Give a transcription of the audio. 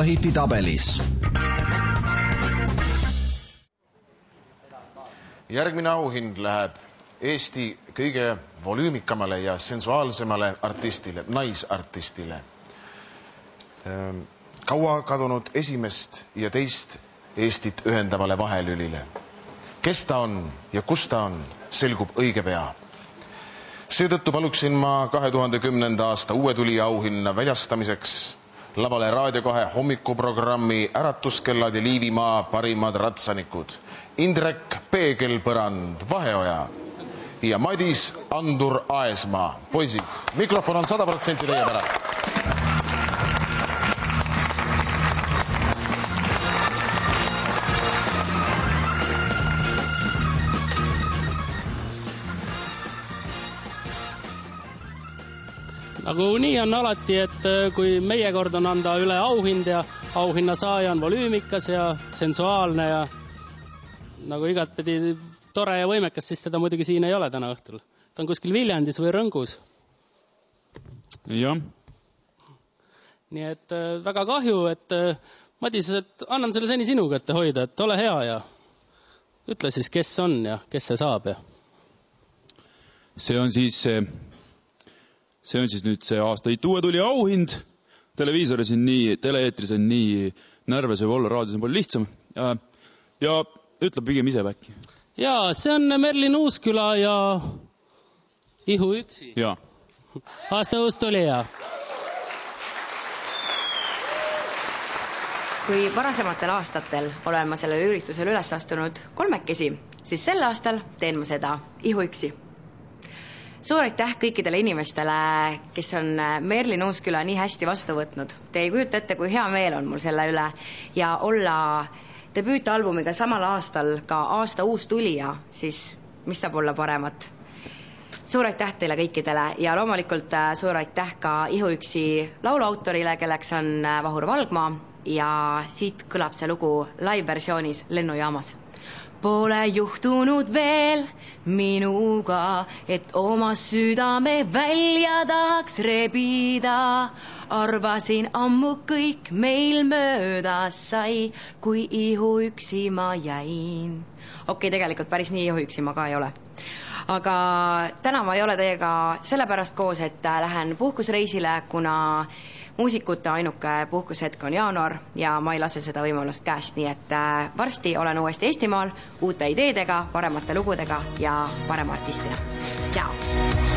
aastahiti tabelis. Järgmine auhind läheb Eesti kõige volüümikamale ja sensuaalsemale artistile, naisartistile. Kaua kadunud esimest ja teist Eestit ühendavale vahelülile. Kes ta on ja kus ta on, selgub õige pea. Seetõttu paluksin ma 2010. aasta uue tulija auhinna väljastamiseks lavale Raadio 2 hommikuprogrammi Äratuskellad ja Liivimaa parimad ratsanikud Indrek Peegelpõrand Vaheoja ja Madis Andur Aesmaa. Poisid, mikrofon on 100% teie pärast. Nagu nii on alati, et kui meie kord on anda üle auhind ja auhinna saaja on volüümikas ja sensuaalne ja nagu igatpidi tore ja võimekas, siis teda muidugi siin ei ole täna õhtul. Ta on kuskil Viljandis või Rõngus. Jah. Nii et väga kahju, et Madis, et annan selle seni sinu kätte hoida, et ole hea ja ütle siis, kes on ja kes see saab. Ja. See on siis nüüd see aastahit uue tuli auhind. Televiisoris on nii, teleeetris on nii närves võib olla, raadios on palju lihtsam. Ja ütleb pigem ise väkki. Jaa, see on Merlin Uusküla ja Ihu Üksi. Jaa. Aasta uus tulija. Kui varasematel aastatel olen ma sellele üritusel üles astunud kolmekesi, siis sel aastal teen ma seda Ihu Üksi. Suur aitäh kõikidele inimestele, kes on Merlin Uusküla nii hästi vastu võtnud. Te ei kujuta ette, kui hea meel on mul selle üle ja olla debüütalbumiga samal aastal ka aasta uus tulija, siis mis saab olla paremat. Suur aitäh teile kõikidele ja loomulikult suur aitäh ka Ihu Üksi lauluautorile, kelleks on Vahur Valgmaa ja siit kõlab see lugu live-versioonis Lennujaamas. Pole juhtunud veel minuga, et oma südame välja tahaks rebida. Arvasin ammu kõik meil möödas sai, kui Ihu Üksi ma jäin. Okei, tegelikult päris nii Ihu Üksi ma ka ei ole. Aga täna ma ei ole teiega sellepärast koos, et lähen puhkusreisile, kuna muusikute ainuke puhkushetk on jaanuar ja ma ei lase seda võimalust käest, nii et varsti olen uuesti Eestimaal uute ideedega, paremate lugudega ja parema artistina. Tšau!